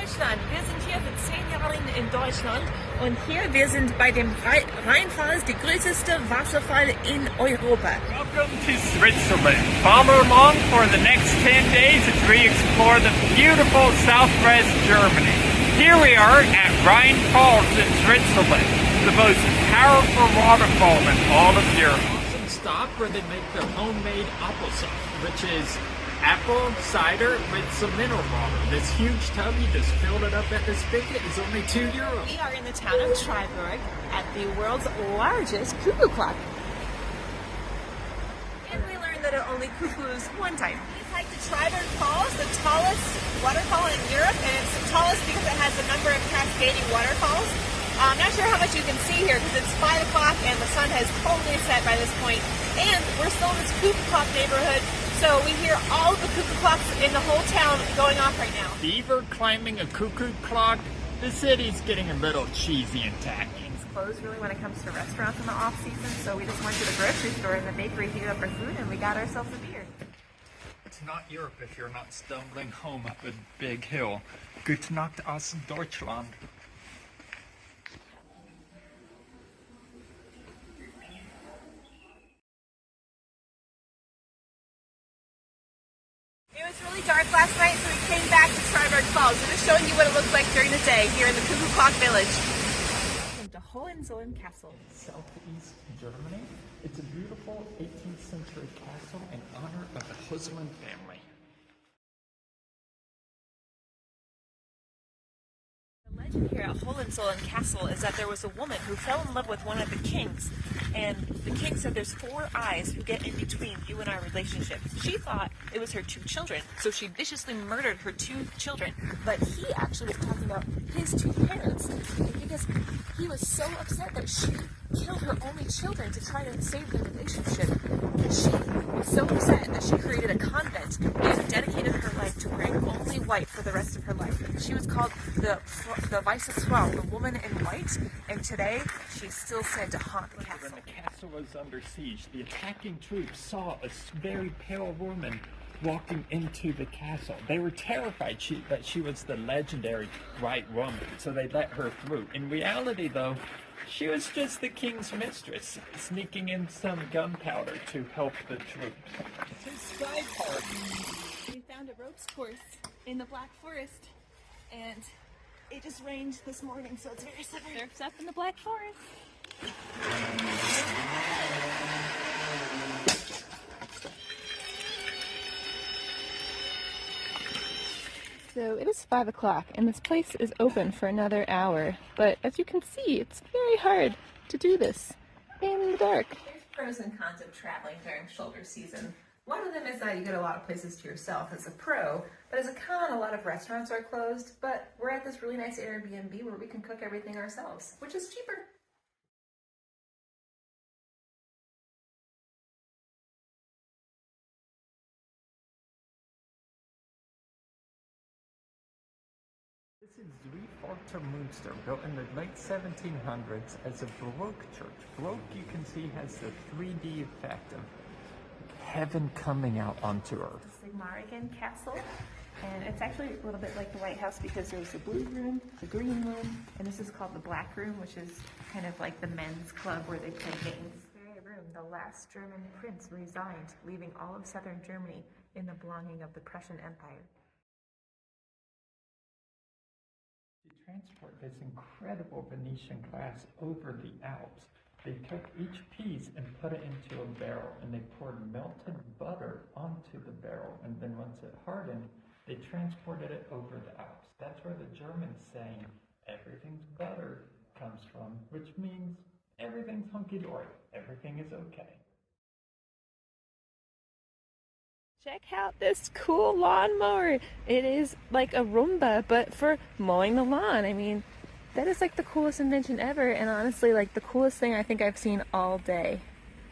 Deutschland. Wir sind hier für 10 Jahre in Deutschland und hier wir sind bei dem Rheinfall, der größte Wasserfall in Europa. Welcome to Switzerland. Follow along for the next 10 days as we explore the beautiful southwest Germany. Here we are at Rhine Falls in Switzerland, the most powerful waterfall in all of Europe. Awesome stop where they make their homemade applesauce, which is apple cider with some mineral water. This huge tub, you just filled it up at this spigot, is only €2. We are in the town of Freiburg at the world's largest cuckoo clock. And we learned that it only cuckoos one time. It's like the Freiburg Falls, the tallest waterfall in Europe, and it's the tallest because it has a number of cascading waterfalls. I'm not sure how much you can see here because it's 5 o'clock and the sun has totally set by this point. And we're still in this cuckoo clock neighborhood, so we hear all the cuckoo clocks in the whole town going off right now. Beaver climbing a cuckoo clock, the city's getting a little cheesy and tacky. It's closed really when it comes to restaurants in the off season, so we just went to the grocery store and the bakery heated up our food and we got ourselves a beer. It's not Europe if you're not stumbling home up a big hill. Gute Nacht aus Deutschland. It was really dark last night, so we came back to Freiburg Falls. I'm just showing you what it looks like during the day here in the Cuckoo Clock Village. Welcome to Hohenzollern Castle. Southeast Germany. It's a beautiful 18th century castle in honor of the Hohenzollern family. The legend here at Hohenzollern Castle is that there was a woman who fell in love with one of the kings, and the king said there's 4 eyes who get in between you and our relationship. She thought it was her 2 children, so she viciously murdered her 2 children, but he actually was talking about his 2 parents, because he was so upset that she killed her only children to try to save the relationship. She was so upset that she created a convent and dedicated her life to wearing only white for the rest of her life. She was called the Weiße Frau, the woman in white, and today she's still said to haunt the castle. When the castle was under siege, the attacking troops saw a very pale woman walking into the castle. They were terrified that she was the legendary white woman, so they let her through. In reality, though, she was just the king's mistress, sneaking in some gunpowder to help the troops. It's a sky park. We found a ropes course in the Black Forest, and it just rained this morning, so it's very slippery. Surf's up in the Black Forest. So it is 5 o'clock and this place is open for another hour, but as you can see, it's very hard to do this in the dark. There's pros and cons of traveling during shoulder season. One of them is that you get a lot of places to yourself as a pro, but as a con, a lot of restaurants are closed, but we're at this really nice Airbnb where we can cook everything ourselves, which is cheaper. This is Zweifacher Münster, built in the late 1700s as a Baroque church. Baroque, you can see, has the 3D effect of heaven coming out onto earth. The Sigmaringen Castle, and it's actually a little bit like the White House because there's the blue room, the green room, and this is called the black room, which is kind of like the men's club where they play games. In this room, the last German prince resigned, leaving all of southern Germany in the belonging of the Prussian Empire. To transport this incredible Venetian glass over the Alps, they took each piece and put it into a barrel, and they poured melted butter onto the barrel, and then once it hardened, they transported it over the Alps. That's where the Germans saying, everything's butter comes from, which means everything's hunky-dory, everything is okay. Check out this cool lawnmower. It is like a Roomba, but for mowing the lawn. I mean, that is like the coolest invention ever, and honestly, like the coolest thing I think I've seen all day.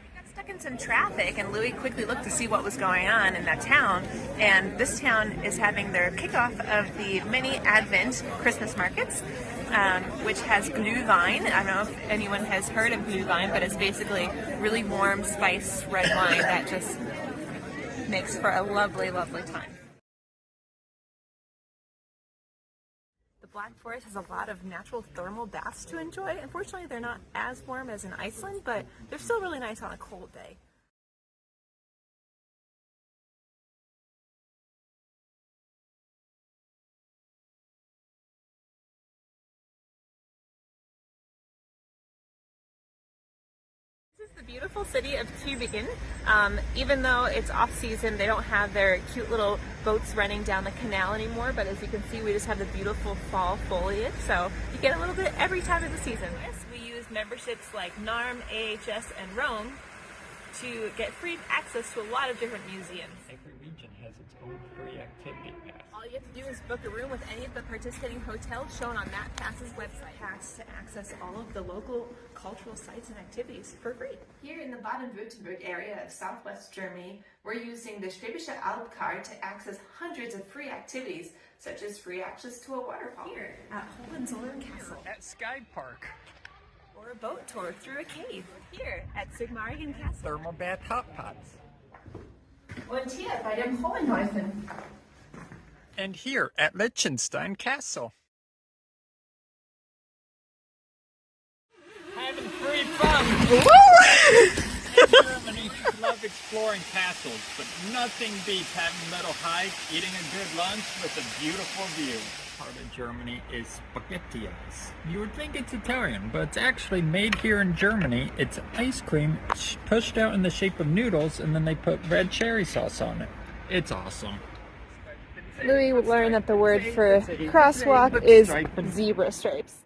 We got stuck in some traffic, and Louis quickly looked to see what was going on in that town, and this town is having their kickoff of the mini Advent Christmas markets, which has Glühwein. I don't know if anyone has heard of Glühwein, but it's basically really warm, spiced red wine that just makes for a lovely, lovely time. Black Forest has a lot of natural thermal baths to enjoy. Unfortunately, they're not as warm as in Iceland, but they're still really nice on a cold day. This is the beautiful city of Tübingen. Even though it's off season, they don't have their cute little boats running down the canal anymore, but as you can see, we just have the beautiful fall foliage, so you get a little bit every time of the season. We use memberships like NARM, AHS, and Rome to get free access to a lot of different museums. Every region has its own free activity pass. All you have to do is book a room with any of the participating hotels shown on that pass's website. Pass to access all of the local cultural sites and activities for free. Here in the Baden-Württemberg area of southwest Germany, we're using the Schwäbische Alb card to access hundreds of free activities, such as free access to a waterfall. Here at Hohenzollern Castle. At Sky Park. Or a boat tour through a cave. Here at Sigmaringen Castle. Thermal bath hot pots. Und hier bei dem Hohenhäusen. And here at Liechtenstein Castle. Having free fun! In Germany, love exploring castles, but nothing beats having a little hike, eating a good lunch with a beautiful view. Part of Germany is spaghetti ice. You would think it's Italian, but it's actually made here in Germany. It's ice cream pushed out in the shape of noodles, and then they put red cherry sauce on it. It's awesome. Louis learned that the word for crosswalk is zebra stripes.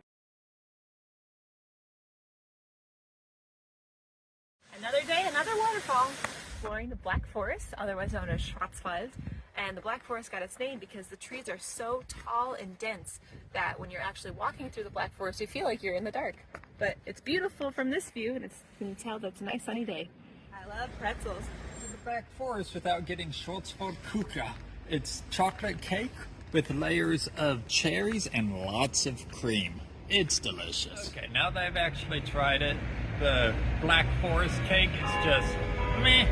Another day, another waterfall. Exploring the Black Forest, otherwise known as Schwarzwald. And the Black Forest got its name because the trees are so tall and dense that when you're actually walking through the Black Forest, you feel like you're in the dark. But it's beautiful from this view, and you can tell that it's a nice sunny day. I love pretzels. To the Black Forest without getting Schwarzwald Kuchen. It's chocolate cake with layers of cherries and lots of cream. It's delicious. Okay, now that I've actually tried it, the Black Forest cake is just meh.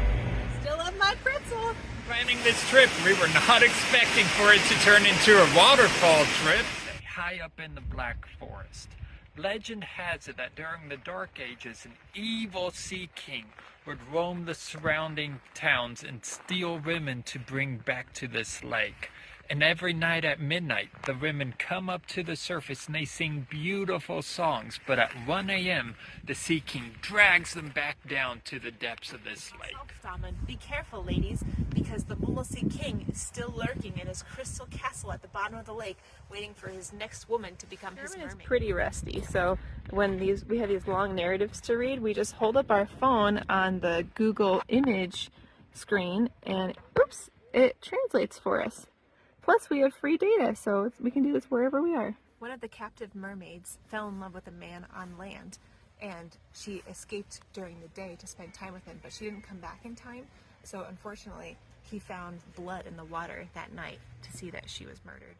Still love my pretzel. Planning this trip, we were not expecting for it to turn into a waterfall trip. High up in the Black Forest. Legend has it that during the Dark Ages, an evil sea king would roam the surrounding towns and steal women to bring back to this lake. And every night at midnight, the women come up to the surface and they sing beautiful songs. But at 1 a.m., the Sea King drags them back down to the depths of this lake. Be careful, ladies, because the Mole Sea King is still lurking in his crystal castle at the bottom of the lake, waiting for his next woman to become his mermaid. It's pretty rusty, so when we have these long narratives to read, we just hold up our phone on the Google image screen, and oops, it translates for us. Plus, we have free data, so we can do this wherever we are. One of the captive mermaids fell in love with a man on land, and she escaped during the day to spend time with him, but she didn't come back in time, so unfortunately, he found blood in the water that night to see that she was murdered.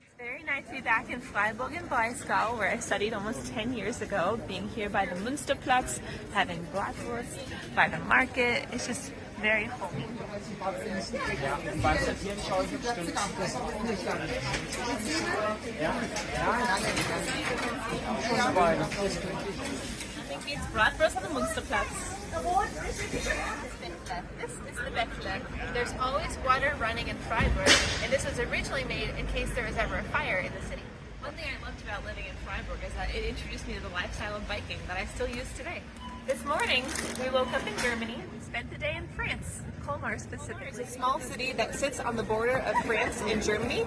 It's very nice to be back in Freiburg in Breisgau, where I studied almost 10 years ago, being here by the Münsterplatz, having bratwurst, by the market. It's just very homey. I think it's bratwurst on the Münsterplatz. This is the Bächle. There's always water running in Freiburg, and this was originally made in case there was ever a fire in the city. One thing I loved about living in Freiburg is that it introduced me to the lifestyle of biking that I still use today. This morning, we woke up in Germany and spent the day in France, Colmar specifically. It's a small city that sits on the border of France and Germany.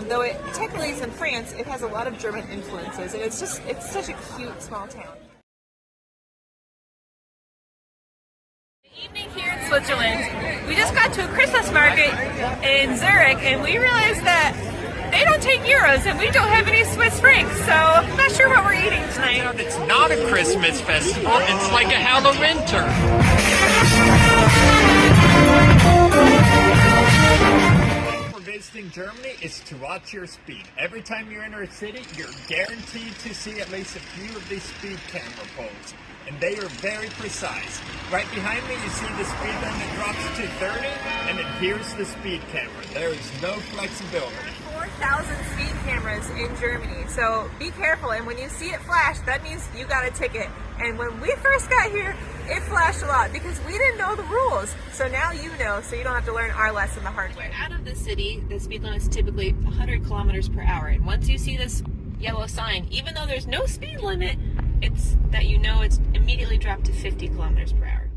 Though it technically is in France, it has a lot of German influences, and it's such a cute small town. Evening here in Switzerland, we just got to a Christmas market in Zurich, and we realized that they don't take euros and we don't have any Swiss francs, so I'm not sure what we're eating tonight. It's not a Christmas festival, it's like a Hallowinter. For visiting Germany is to watch your speed. Every time you enter a city, you're guaranteed to see at least a few of these speed camera poles. And they are very precise. Right behind me, you see the speed limit drops to 30, and then here's the speed camera. There is no flexibility. 4,000 speed cameras in Germany, so be careful. And when you see it flash, that means you got a ticket. And when we first got here, it flashed a lot because we didn't know the rules. So now you know, so you don't have to learn our lesson the hard way. Out of the city, the speed limit is typically 100 kilometers per hour. And once you see this yellow sign, even though there's no speed limit, it's that you know it's immediately dropped to 50 kilometers per hour.